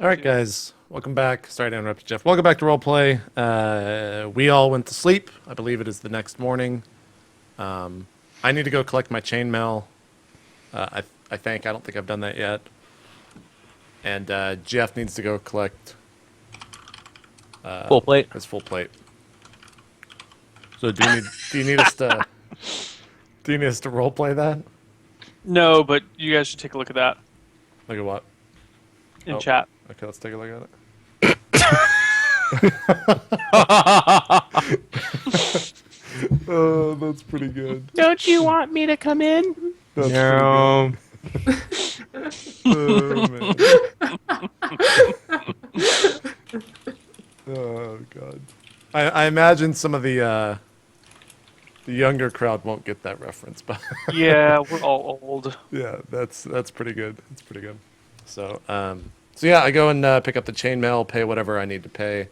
All right, guys. Welcome back. Sorry to interrupt you, Jeff. Welcome back to Roleplay. We all went to sleep. I believe it is the next morning. I need to go collect my chainmail. I think. I don't think I've done that yet. And Jeff needs to go collect Full plate. his full plate. So do you need us to roleplay that? No, but you guys should take a look at that Look at what? in chat. Okay, let's take a look at it. Oh, that's pretty good. Don't you want me to come in? That's No. oh, man. Oh god. I imagine some of the younger crowd won't get that reference, but Yeah, we're all old. yeah, that's pretty good. That's pretty good. So yeah, I go and pick up the chainmail, pay whatever I need to pay,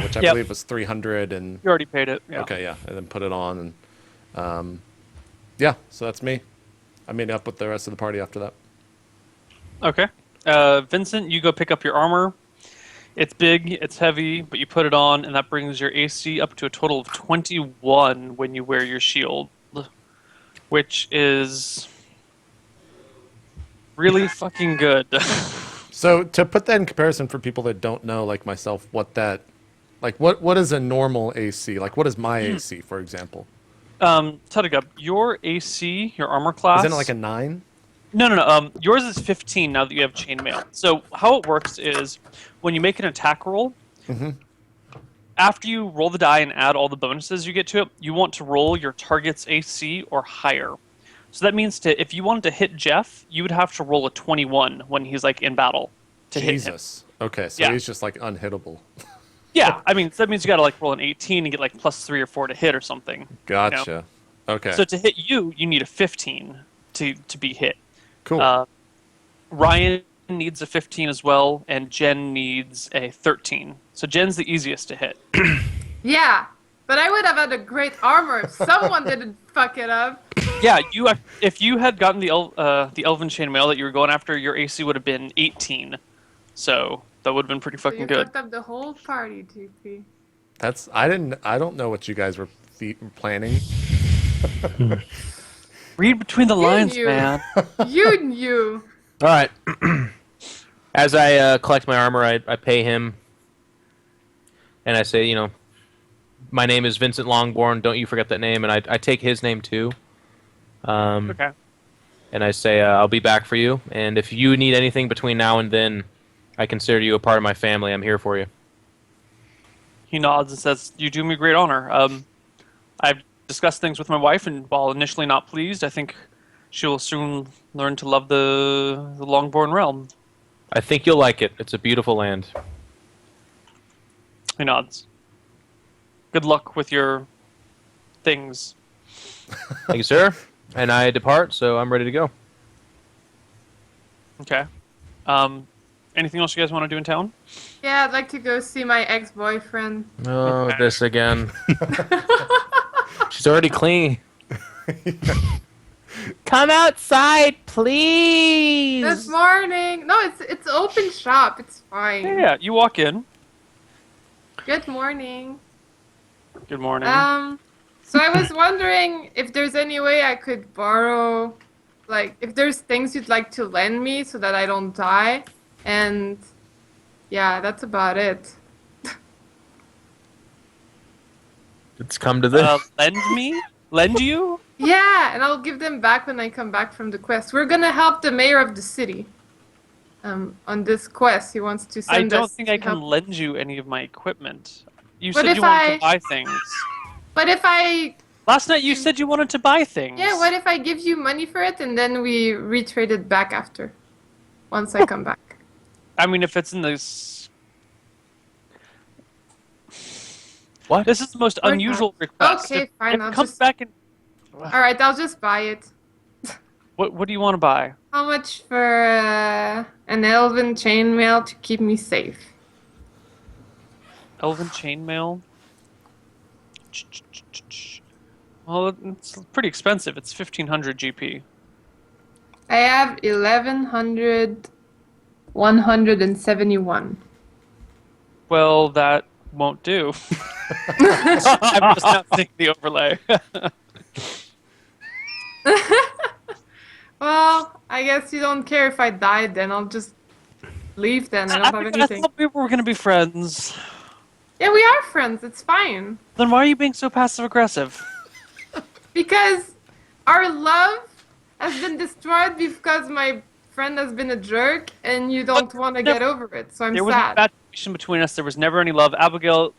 which I Yep. believe was 300 and You already paid it. Yeah. okay, yeah, and then put it on and yeah, so that's me. I meet up with the rest of the party after that. Okay. Vincent, you go pick up your armor. It's big, it's heavy, but you put it on, and that brings your AC up to a total of 21 when you wear your shield, which is really fucking good. So to put that in comparison for people that don't know, like myself, what is a normal AC? Like what is my AC, for example? Tutaga, your AC, your armor class... Isn't it like a 9? No. Yours is 15 now that you have chainmail. So how it works is when you make an attack roll, after you roll the die and add all the bonuses you get to it, you want to roll your target's AC or higher. So that means if you wanted to hit Jeff, you would have to roll a 21 when he's like in battle to hit him. Jesus. Okay, so Yeah. he's just like unhittable. Yeah, I mean, so that means you got to like roll an 18 and get like plus 3 or 4 to hit or something. Gotcha. Okay. So to hit you, you need a 15 to be hit. Cool. Ryan needs a 15 as well, and Jen needs a 13. So Jen's the easiest to hit. Yeah, but I would have had a great armor if someone didn't fuck it up. Yeah, if you had gotten the Elven chainmail that you were going after, your AC would have been 18. So that would have been pretty So fucking you good. fucked up the whole party, JP. I don't know what you guys were planning. Read between the lines, knew. man. You knew. All right. As I collect my armor, I pay him, and I say, my name is Vincent Longborn. Don't you forget that name. And I take his name too. Okay. And I say, I'll be back for you. And if you need anything between now and then, I consider you a part of my family. I'm here for you. He nods and says, "You do me great honor. I've discussed things with my wife, and while initially not pleased, I think she will soon learn to love the Longborn realm." I think you'll like it. It's a beautiful land. He nods. Good luck with your things. Thank you, sir. And I depart, so I'm ready to go. Okay. Anything else you guys want to do in town? Yeah, I'd like to go see my ex-boyfriend. Oh, this again. She's already clean. Come outside, please. This morning. No, it's open shop. It's fine. Yeah, you walk in. Good morning. Good morning. So I was wondering if there's any way I could borrow, like, if there's things you'd like to lend me so that I don't die. And yeah, that's about it. It's come to this. Lend you? Yeah, and I'll give them back when I come back from the quest. We're gonna help the mayor of the city. On this quest, he wants to send I don't us think to I can help. lend you any of my equipment. You What said if you wanted I- to buy things. But if I, Last night you said you wanted to buy things. yeah, what if I give you money for it and then we retrade it back after, once I come back? I mean, if it's in this... What? This is the most Or unusual not. request. Okay, If fine, it I'll comes just- back and... All right, I'll just buy it. What do you want to buy? How much for an elven chainmail to keep me safe? Elven chainmail? Well, it's pretty expensive. It's 1,500 GP. I have 1,100 171. Well, that won't do. I'm just not seeing the overlay. Well, I guess you don't care if I died then. I'll just leave then. I don't have I anything. thought we were going to be friends. Yeah, we are friends. It's fine. Then why are you being so passive aggressive? Because our love has been destroyed because my friend has been a jerk and you don't want to get over it. So I'm There was an sad. infatuation between us. There was never any love. Abigail,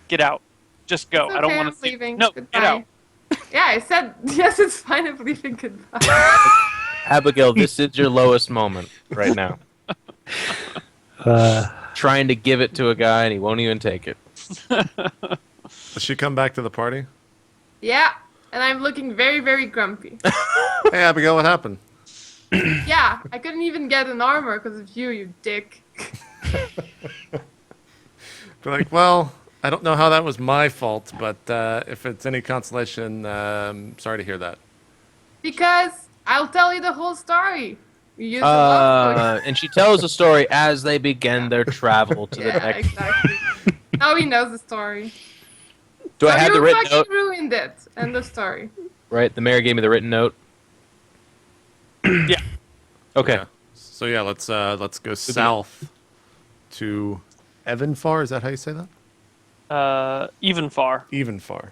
get out. Just go. It's I don't okay, want I'm to see. leaving. No, Goodbye. get out. Yeah, I said, yes, it's fine. I'm leaving. Goodbye. Abigail, this is your lowest moment right now. Trying to give it to a guy and he won't even take it. Does she come back to the party? Yeah, and I'm looking very, very grumpy. Hey, Abigail, what happened? Yeah, I couldn't even get an armor because of you, you dick. Be like, well, I don't know how that was my fault, but if it's any consolation, sorry to hear that. Because I'll tell you the whole story. You used the love potion. And she tells the story as they begin their travel to the Yeah, next. exactly. Now he knows the story. Do I So have the you written fucking note? ruined it. End of story. Right, the mayor gave me the written note. Yeah. Okay. Yeah. So yeah, let's go south to Evanfar. Is that how you say that? Even far. Evanfar.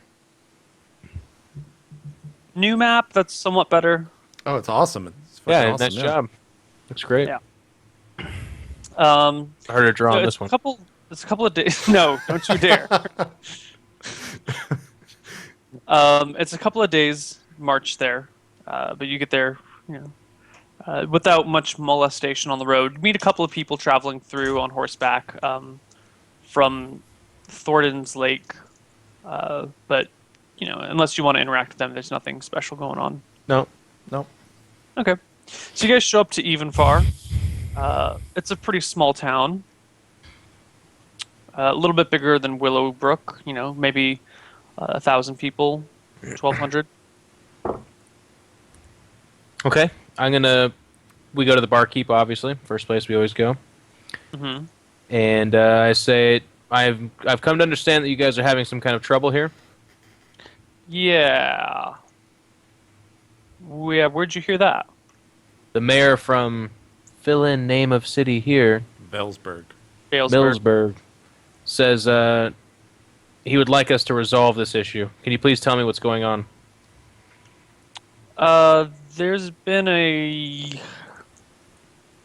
New map. That's somewhat better. Oh, it's awesome. It's fucking Yeah, awesome, nice job. Looks great. Yeah. Harder to draw So on it's this one. It's a couple of days. No, don't you dare. It's a couple of days march there, but you get there, without much molestation on the road. Meet a couple of people traveling through on horseback from Thornton's Lake, but unless you want to interact with them, there's nothing special going on. No. Nope. Okay, so you guys show up to Evenfar. It's a pretty small town. A little bit bigger than Willowbrook, maybe 1,000 people, 1,200. Okay. We go to the barkeep, obviously. First place we always go. Mm-hmm. And I say, I've come to understand that you guys are having some kind of trouble here. Yeah. Where'd you hear that? The mayor from fill in name of city here, Bellsburg. Millsburg, says he would like us to resolve this issue. Can you please tell me what's going on? There's been a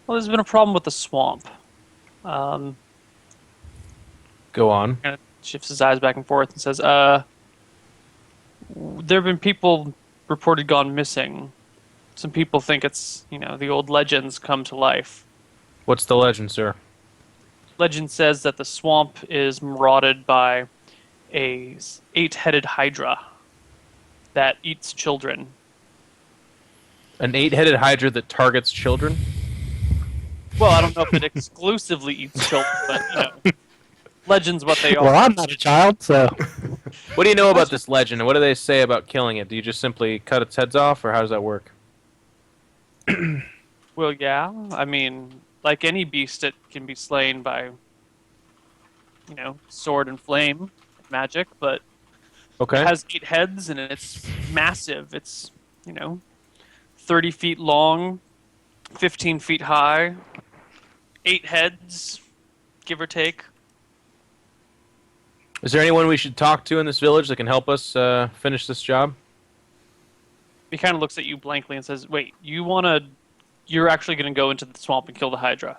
problem with the swamp. Go on. Kind of shifts his eyes back and forth and says, there have been people reported gone missing. Some people think it's, the old legends come to life. What's the legend, sir? Legend says that the swamp is marauded by a 8-headed hydra that eats children. An 8-headed hydra that targets children? Well, I don't know if it exclusively eats children, but, legends what they are. Well, I'm not a child, so What do you know about this legend, and what do they say about killing it? Do you just simply cut its heads off, or how does that work? Well, yeah. I mean, like any beast, it can be slain by, sword and flame, magic, but Okay. it has 8 heads and it's massive. It's, 30 feet long, 15 feet high, 8 heads, give or take. Is there anyone we should talk to in this village that can help us finish this job? He kind of looks at you blankly and says, wait, you're actually going to go into the swamp and kill the hydra?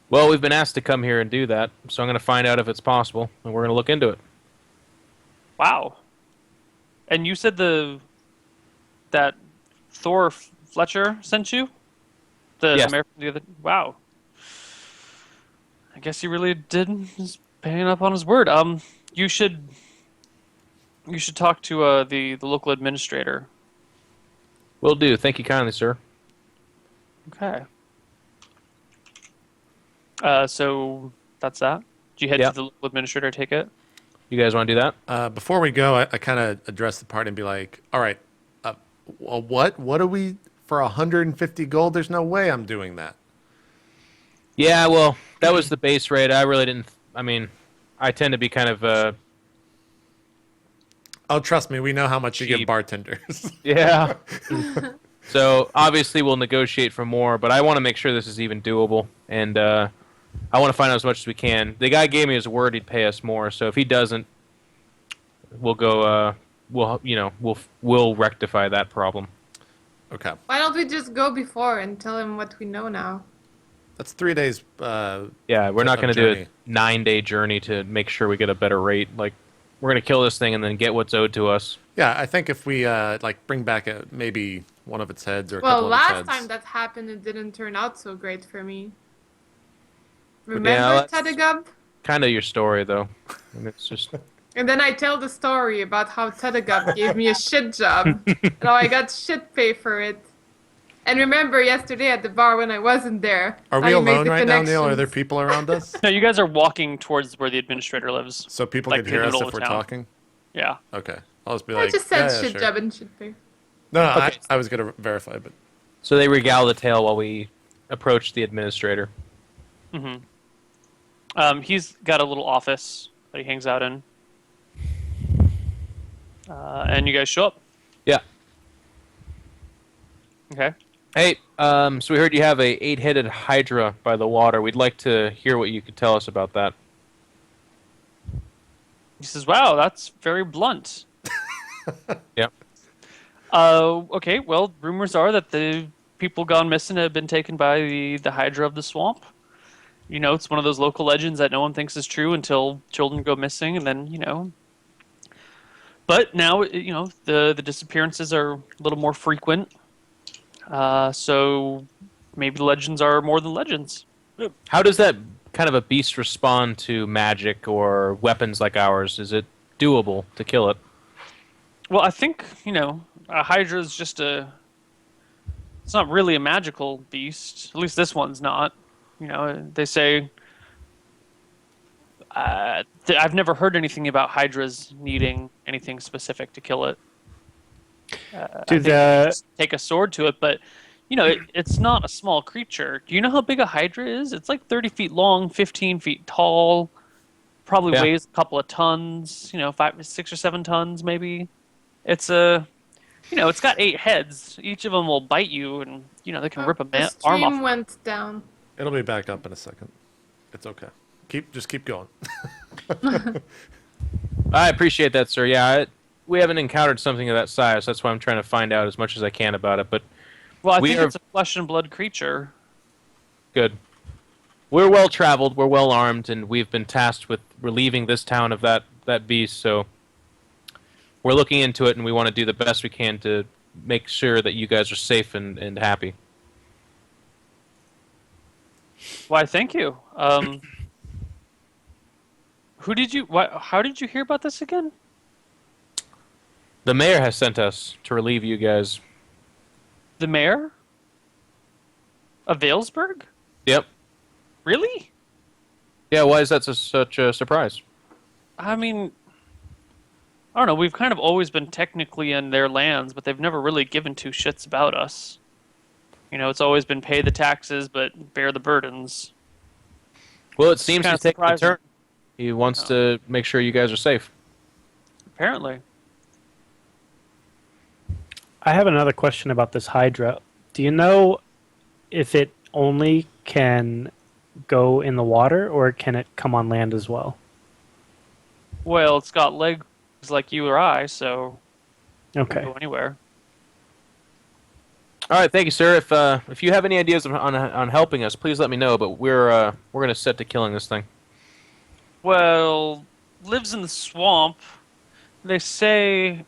Well, we've been asked to come here and do that, so I'm going to find out if it's possible, and we're going to look into it. Wow. And you said that Thor Fletcher sent you? The Yes. mayor from the other. Wow. I guess he really is paying up on his word. You should talk to the local administrator. Will do. Thank you kindly, sir. Okay. So that's that. Do you head Yep. to the local administrator? Take it. You guys want to do that? Before we go, I kind of address the party and be like, all right, what are we for 150 gold? There's no way I'm doing that. Yeah, well, that was the base rate. I really didn't. I mean, I tend to be kind of. Oh, trust me, we know how much you give Cheap. bartenders. Yeah. So obviously we'll negotiate for more, but I want to make sure this is even doable, and I want to find out as much as we can. The guy gave me his word he'd pay us more, so if he doesn't, we'll go. We'll rectify that problem. Okay. Why don't we just go before and tell him what we know now? That's 3 days. Yeah, we're not Of going to do journey. a 9-day journey to make sure we get a better rate. Like, we're going to kill this thing and then get what's owed to us. Yeah, I think if we bring back maybe one of its heads or a Well, couple of its last heads. time that happened, it didn't turn out so great for me. Yeah, Remember that's- Tedagub? Kind of your story, though. And it's just And then I tell the story about how Tedagub gave me a shit job, and how I got shit pay for it. And remember yesterday at the bar when I wasn't there. Are how we you made alone the right now, Neil? Are connections. there people around us? No, you guys are walking towards where the administrator lives. So people Like can in hear the us middle if of we're town. talking? Yeah. Okay. I'll just be I like, just said yeah, shit sure. job and shit pay. No, Okay. I was going to verify, but so they regale the tale while we approach the administrator. He's got a little office that he hangs out in. And you guys show up. Yeah. Okay. Hey, so we heard you have a 8-headed hydra by the water. We'd like to hear what you could tell us about that. He says, "Wow, that's very blunt." Yep. Okay. Well, rumors are that the people gone missing have been taken by the Hydra of the swamp. You know, it's one of those local legends that no one thinks is true until children go missing, and then But now the disappearances are a little more frequent. So maybe the legends are more than legends. How does that kind of a beast respond to magic or weapons like ours? Is it doable to kill it? Well, I think, a Hydra is just it's not really a magical beast. At least this one's not. They say, I've never heard anything about Hydras needing anything specific to kill it. I think you just take a sword to it, but, it's not a small creature. Do you know how big a Hydra is? It's like 30 feet long, 15 feet tall, probably Yeah. weighs a couple of tons, 6 or 7 tons maybe. It's it's got 8 heads. Each of them will bite you, and they can rip a The arm stream off. went down. it'll be back up in a second. It's okay. Just keep going. I appreciate that, sir. Yeah, we haven't encountered something of that size. That's why I'm trying to find out as much as I can about it. But Well, I We think are- it's a flesh and blood creature. good. We're well traveled. We're well armed, and we've been tasked with relieving this town of that beast. So we're looking into it, and we want to do the best we can to make sure that you guys are safe and happy. Why, thank you. How did you hear about this again? The mayor has sent us to relieve you guys. The mayor of Valesburg? Yep. Really? Yeah. Why is that such a surprise? I mean, I don't know. We've kind of always been technically in their lands, but they've never really given 2 shits about us. It's always been pay the taxes, but bear the burdens. Well, it seems kinda he's taking a surprising. turn. He wants to make sure you guys are safe. Apparently. I have another question about this Hydra. Do you know if it only can go in the water, or can it come on land as well? Well, it's got legs like you or I, so it Okay. can go anywhere. All right, thank you, sir. If you have any ideas on helping us, please let me know. But we're gonna set to killing this thing. Well, lives in the swamp. They say,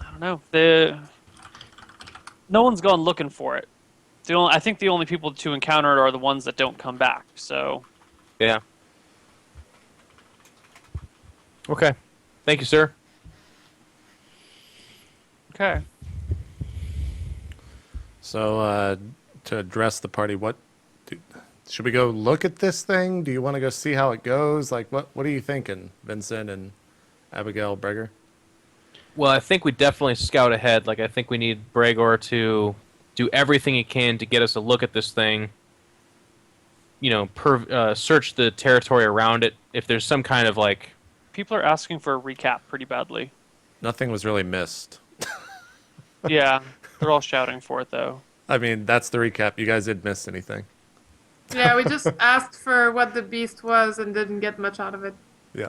I don't know. No one's gone looking for it. I think the only people to encounter it are the ones that don't come back. So Yeah. Okay. Thank you, sir. okay. So to address the party, should we go look at this thing? Do you want to go see how it goes? Like, what are you thinking, Vincent and Abigail Breger? Well, I think we definitely scout ahead. Like, I think we need Bregor to do everything he can to get us a look at this thing. search the territory around it. If there's some kind of like, People are asking for a recap pretty badly. Nothing was really missed. Yeah, they're all shouting for it though. I mean, that's the recap. You guys didn't miss anything. Yeah, we just asked for what the beast was and didn't get much out of it. Yeah.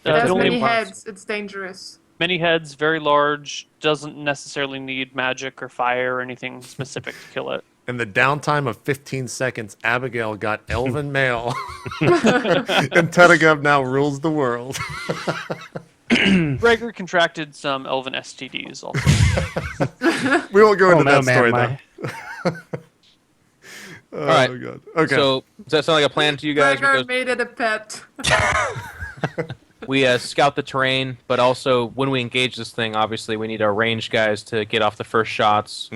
It has the only many ones- heads. It's dangerous. Many heads, very large, doesn't necessarily need magic or fire or anything specific to kill it. In the downtime of 15 seconds, Abigail got Elven Mail. And Tedagub now rules the world. Gregor contracted some elven STDs also. We won't go Oh, into no, that man, story, my- though. Oh, right. God. Okay. so does that sound like a plan to you guys? Gregor Because made it a pet. we scout the terrain, but also when we engage this thing, obviously we need our ranged guys to get off the first shots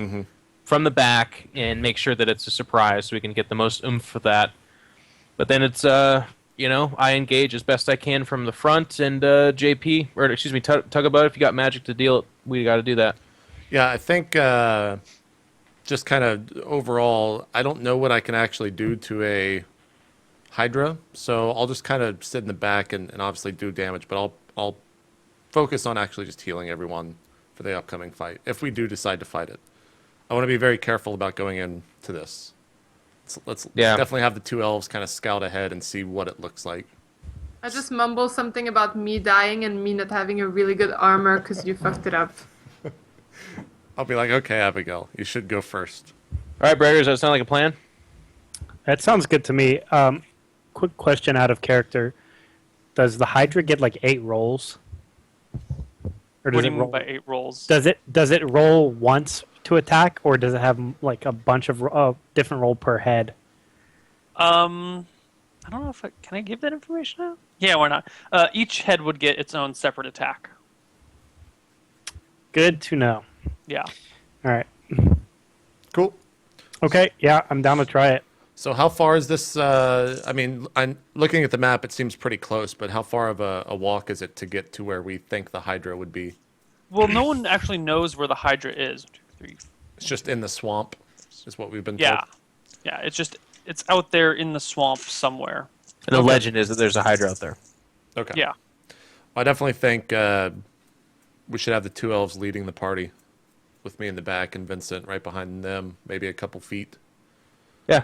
from the back and make sure that it's a surprise so we can get the most oomph for that. But then it's, I engage as best I can from the front, and JP, or excuse me, Tugabut, if you got magic to deal it, we got to do that. Yeah, I think just kind of overall, I don't know what I can actually do to a Hydra, so I'll just kind of sit in the back and obviously do damage, but I'll focus on actually just healing everyone for the upcoming fight, if we do decide to fight it. I want to be very careful about going into this. Let's definitely have the two elves kind of scout ahead and see what it looks like. I just mumble something about me dying and me not having a really good armor because you fucked it up. I'll be like, okay, Abigail, you should go first. All right, Braggers, does that sound like a plan? That sounds good to me. Quick question out of character. Does the Hydra get like 8 rolls? Or What does do it you mean roll? by 8 rolls? Does it roll once to attack, or does it have like a bunch of different roll per head? I don't know if can I give that information out? Yeah, why not? Each head would get its own separate attack. Good to know. Yeah. All right. Cool. Okay. Yeah, I'm down to try it. So how far is this? I mean, I'm looking at the map. It seems pretty close, but how far of a walk is it to get to where we think the Hydra would be? Well, no one actually knows where the Hydra is. 1, 2, 3. It's just in the swamp, is what we've been Yeah. told. Yeah, it's out there in the swamp somewhere. And the legend is that there's a Hydra out there. Okay. Yeah. I definitely think we should have the two elves leading the party, with me in the back and Vincent right behind them, maybe a couple feet. Yeah.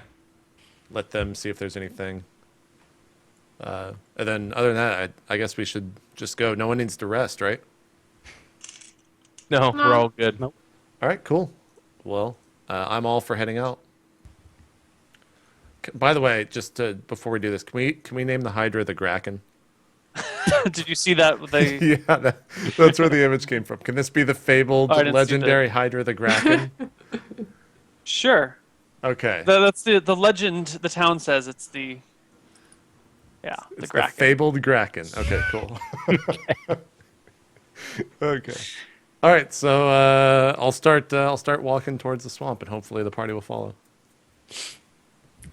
Let them see if there's anything. And then other than that, I guess we should just go. No one needs to rest, right? No, we're all good. Nope. All right, cool. Well, I'm all for heading out. By the way, just before we do this, can we name the Hydra the Kraken? Did you see that? They Yeah, that's where the image came from. Can this be the fabled, Oh, I didn't see legendary Hydra the Kraken? Sure. Okay. That's the legend. The town says it's the. Yeah, the It's the Kraken. fabled Kraken. Okay, cool. Okay. All right, so I'll start walking towards the swamp, and hopefully the party will follow.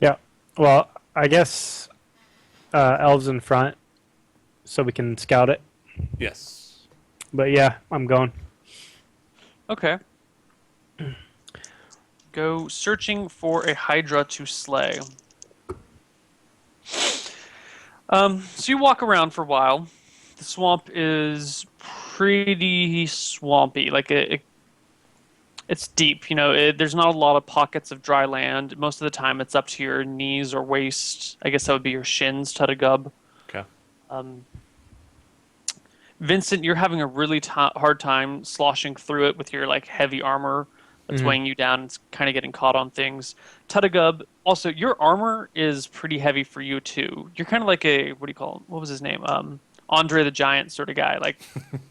Yeah. Well, I guess elves in front, so we can scout it. Yes. But yeah, I'm going. Okay. Go searching for a Hydra to slay. So you walk around for a while. The swamp is pretty swampy. Like it's deep. You know, there's not a lot of pockets of dry land. Most of the time, it's up to your knees or waist. I guess that would be your shins, Tutagub. Okay. Vincent, you're having a really hard time sloshing through it with your like heavy armor that's weighing you down. It's kind of getting caught on things. Tutagub, also your armor is pretty heavy for you too. You're kind of like a what do you call him? What was his name? Andre the Giant sort of guy. Like,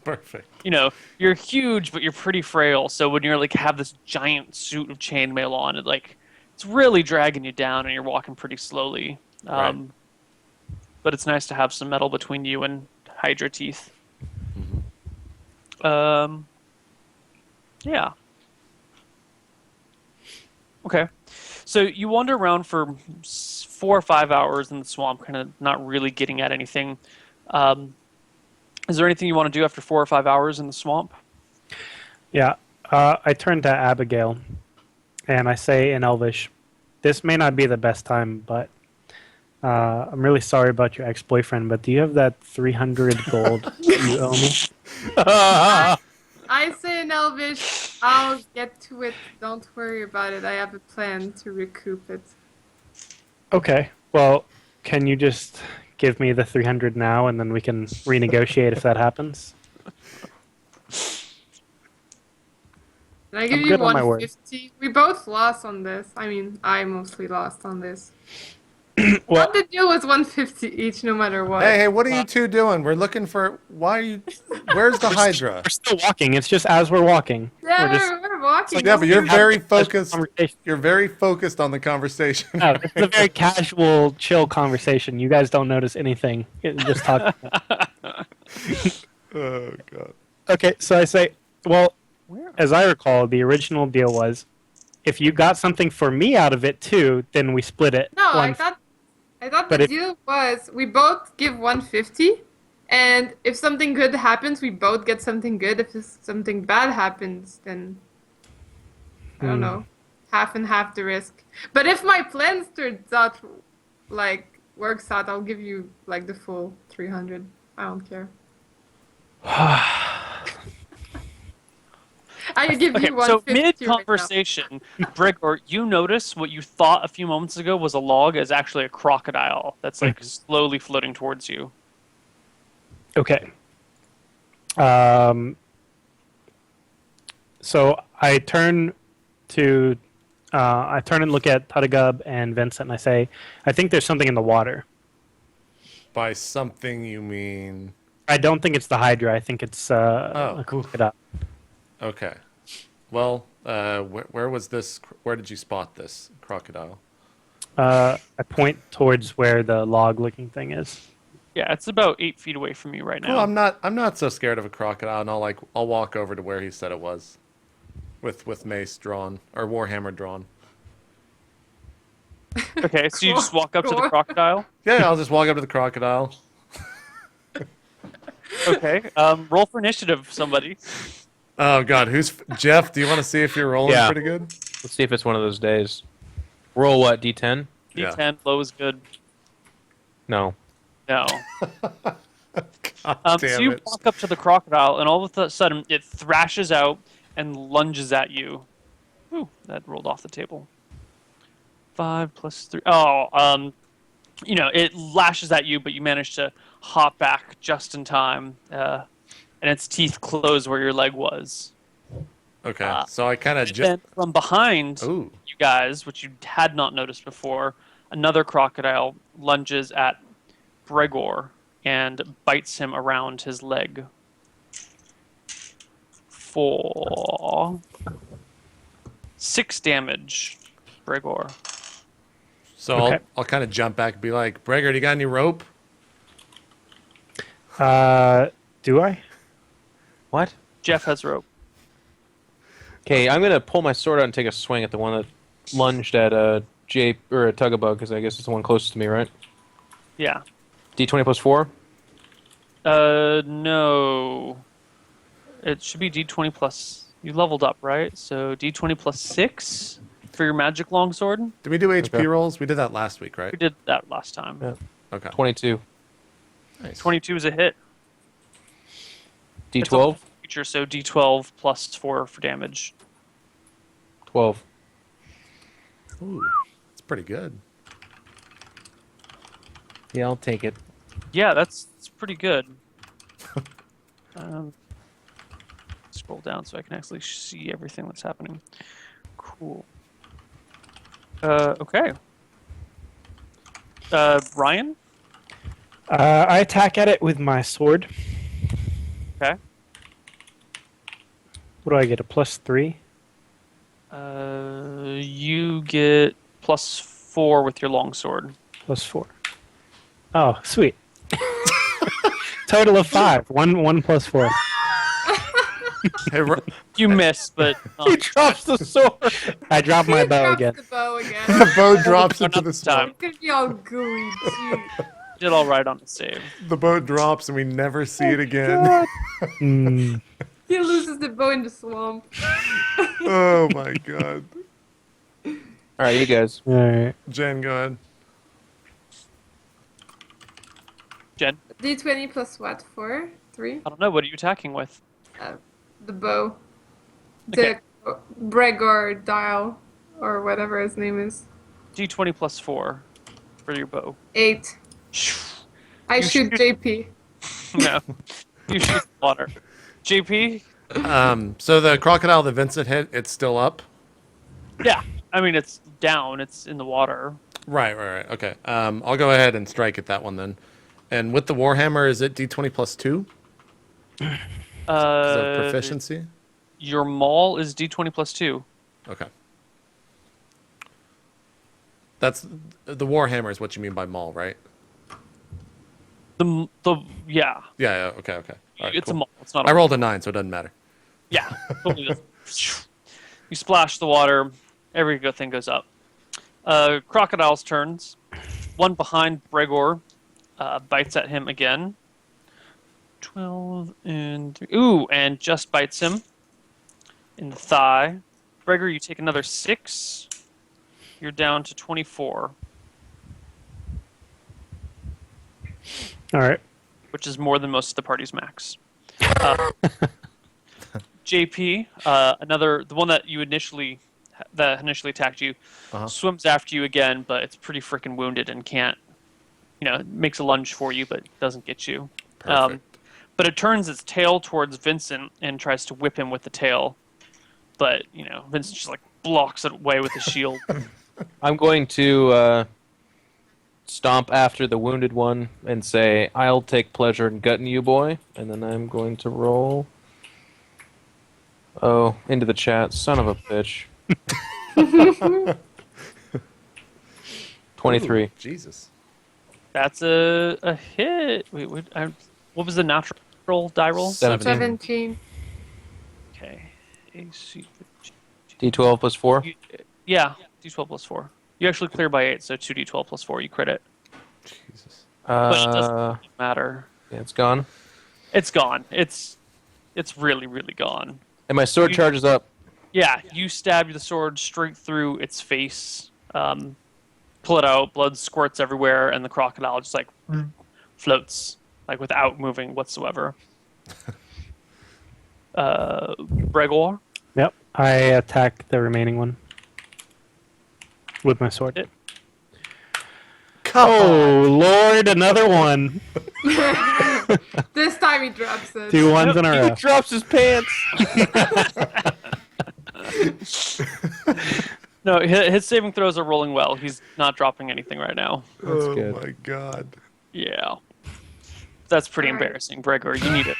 Perfect. you know, you're huge but you're pretty frail. So when you're like have this giant suit of chainmail on, it's really dragging you down and you're walking pretty slowly. Right. But it's nice to have some metal between you and Hydra teeth. Yeah. Okay. So you wander around for 4 or 5 hours in the swamp, kind of not really getting at anything. Is there anything you want to do after 4 or 5 hours in the swamp? Yeah. I turn to Abigail, and I say in Elvish, "This may not be the best time, but I'm really sorry about your ex-boyfriend, but do you have that 300 gold you owe me? I say in Elvish, I'll get to it. Don't worry about it. I have a plan to recoup it. Okay. Well, can you just give me the 300 now, and then we can renegotiate if that happens? Can I give I'm you good on my word. 150? We both lost on this. I mean, I mostly lost on this. Well, What the deal was 150 each, no matter what. Hey, what are you two doing? We're looking for. Why are you? Where's the Hydra? we're still walking. It's just as we're walking. Yeah, we're just we're walking. Yeah, but you're Have very a casual focused. conversation. You're very focused on the conversation. No, this is a very casual, chill conversation. You guys don't notice anything. Just talk. Oh god. Okay, so I say, well, as I recall, the original deal was, if you got something for me out of it too, then we split it. No, One- I thought But the if- deal was we both give 150, and if something good happens, we both get something good. If something bad happens, then I don't know, half and half the risk. But if my plans turns out works out, I'll give you like the full 300. I don't care. I give Okay, you 150 so right now. mid-conversation, Brigor, you notice what you thought a few moments ago was a log is actually a crocodile that's like slowly floating towards you. Okay. So I turn and look at Tadagub and Vincent, and I say, I think there's something in the water. By something you mean? I don't think it's the Hydra. I think it's a crocodile. Okay. Well, where was this? Where did you spot this crocodile? I point towards where the log-looking thing is. Yeah, it's about 8 feet away from you right now. Well, I'm not so scared of a crocodile, and I'll walk over to where he said it was, with mace drawn or warhammer drawn. Okay, so you just walk up to the Cool. crocodile. Yeah, I'll just walk up to the crocodile. Okay, roll for initiative, somebody. Oh god, who's Jeff? Do you want to see if you're rolling Yeah. pretty good? Let's see if it's one of those days. Roll what? D10? Yeah. D10, low is good. No. No. God So damn you it. walk up to the crocodile, and all of a sudden it thrashes out and lunges at you. Ooh, that rolled off the table. 5 plus 3. Oh, it lashes at you, but you manage to hop back just in time, and its teeth close where your leg was. Okay, so I kind of Then from behind Ooh. you guys, which you had not noticed before, another crocodile lunges at Bregor and bites him around his leg. For 6 damage, Bregor. So Okay. I'll kind of jump back and be like, Breger, do you got any rope? Do I? What? Jeff has rope. Okay, I'm gonna pull my sword out and take a swing at the one that lunged at a Tugabug, because I guess it's the one closest to me, right? Yeah. D20 plus 4? No. It should be D20 plus. You leveled up, right? So D20 plus 6 for your magic longsword. Did we do HP Okay. rolls? We did that last week, right? We did that last time. Yeah. Okay. 22. Nice. 22 is a hit. It's a D12? Feature, so D12 plus 4 for damage. 12. Ooh, it's pretty good. Yeah, I'll take it. Yeah, that's pretty good. Scroll down so I can actually see everything that's happening. Cool. Okay. Ryan? I attack at it with my sword. Okay. What do I get? A +3? You get plus 4 with your longsword. +4. Oh, sweet. Total of 5. One plus 4. Hey, You miss, but He drops the sword! I drop my He bow drops again. the bow again. the boat drops into Another the swamp. time. It's gonna be all gooey too. did all right on the save. The boat drops and we never see it again. Mm. He loses the bow in the swamp. Oh my god. Alright, you guys. All right. Jen, go ahead. Jen, D20 plus what? 4? 3? I don't know. What are you attacking with? The bow. Okay. The Bregor dial, or whatever his name is. D20 plus 4 for your bow. 8. I You shoot shoot- JP. No, you shoot the water. JP? So the crocodile that Vincent hit, it's still up. Yeah. I mean, it's down. It's in the water. Right. Okay. I'll go ahead and strike at that one then. And with the warhammer, is it D20 plus 2? Is that proficiency? Your maul is D20 plus 2. Okay. That's the warhammer is what you mean by maul, right? Yeah. Yeah. Okay. All right, It's cool. a maul. It's not a I rolled a 9, so it doesn't matter. Yeah. Totally doesn't. You splash the water. Every good thing goes up. Crocodile's turns. One behind Bregor bites at him again. 12 and 3. Ooh, and just bites him in the thigh. Bregor, you take another 6. You're down to 24, All right. which is more than most of the party's max. JP, the one that initially attacked you, swims after you again, but it's pretty freaking wounded and can't, it makes a lunge for you, but doesn't get you. Perfect. But it turns its tail towards Vincent and tries to whip him with the tail, but Vincent just like blocks it away with the shield. I'm going to stomp after the wounded one and say, I'll take pleasure in gutting you, boy. And then I'm going to roll. Oh, into the chat. Son of a bitch. 23. Ooh, Jesus. That's a hit. Wait, what was the natural die roll? 17. Okay. AC. D12 plus 4. Yeah, D12 plus 4. You actually clear by 8, so 2D12 plus 4. You crit it. Jesus. But it doesn't matter. Yeah, it's gone. It's gone. It's really, really gone. And my sword charges up. Yeah, you stab the sword straight through its face, pull it out, blood squirts everywhere, and the crocodile just like floats, like without moving whatsoever. Bregor? Yep. I attack the remaining one with my sword. It- Oh, Lord, another one. This time he drops it. 2 ones in a He row. drops his pants. No, his saving throws are rolling well. He's not dropping anything right now. That's oh good. my God. Yeah. That's pretty Alright. embarrassing, Bregor. You need it.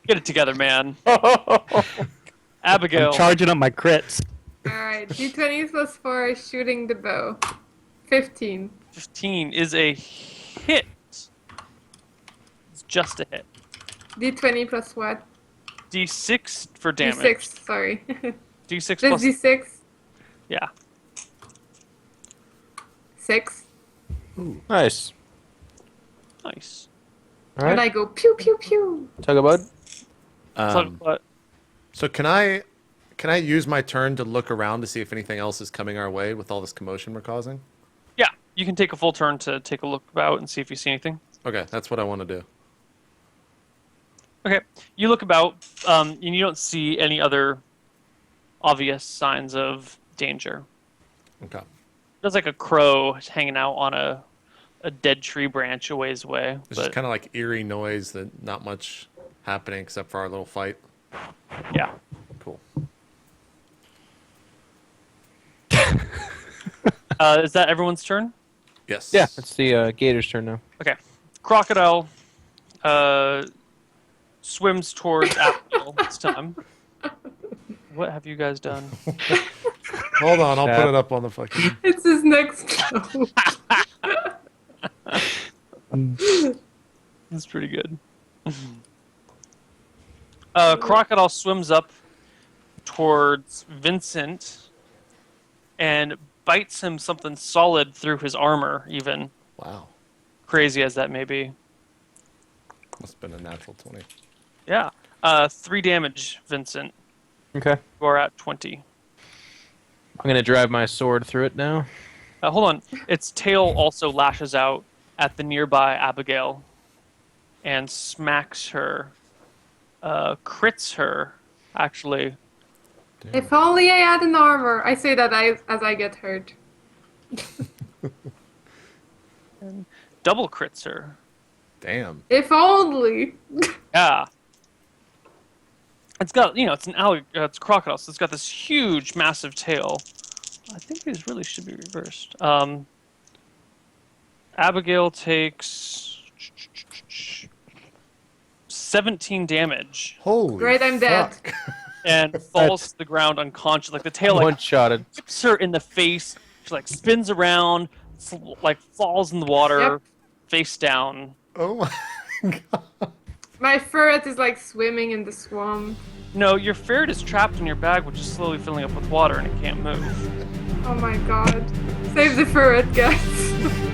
Get it together, man. Abigail. I'm charging up my crits. Alright, D20 plus 4, shooting the bow. 15. 15 is a hit. It's just a hit. D20 plus what? D6 for damage. D6, sorry. D6 Just plus. D6. Yeah. 6. Nice. Nice. All And right. I go pew pew pew. Tug a bud. So can I use my turn to look around to see if anything else is coming our way with all this commotion we're causing? Yeah, you can take a full turn to take a look about and see if you see anything. Okay, that's what I want to do. Okay, you look about, and you don't see any other obvious signs of danger. Okay. There's like a crow hanging out on a dead tree branch a ways away. It's But just kind of like eerie noise that not much happening except for our little fight. yeah, Cool. is that everyone's turn? Yes. Yeah, it's the gator's turn now. Okay, Crocodile swims towards Abigail this time. What have you guys done? Hold on, I'll Stab. put it up on the fucking. It's his next go. That's pretty good. Crocodile swims up towards Vincent and bites him something solid through his armor, even. Wow. Crazy as that may be. Must have been a natural 20. Yeah. 3 damage, Vincent. Okay. You are at 20. I'm going to drive my sword through it now. Hold on. Its tail also lashes out at the nearby Abigail. and smacks her, crits her, actually. If only I had an armor. I say that as I get hurt. And double crits her. Damn. If only. Yeah. It's got, it's an it's a crocodile, so it's got this huge, massive tail. I think these really should be reversed. Abigail takes 17 damage Holy Great, I'm dead. fuck. and falls to the ground unconscious. Like the tail like One-shotted. whips her in the face. She like spins around, like falls in the water, Yep. face down. Oh my god. My ferret is like swimming in the swamp. No, your ferret is trapped in your bag, which is slowly filling up with water, and it can't move. Oh my god. Save the ferret, guys.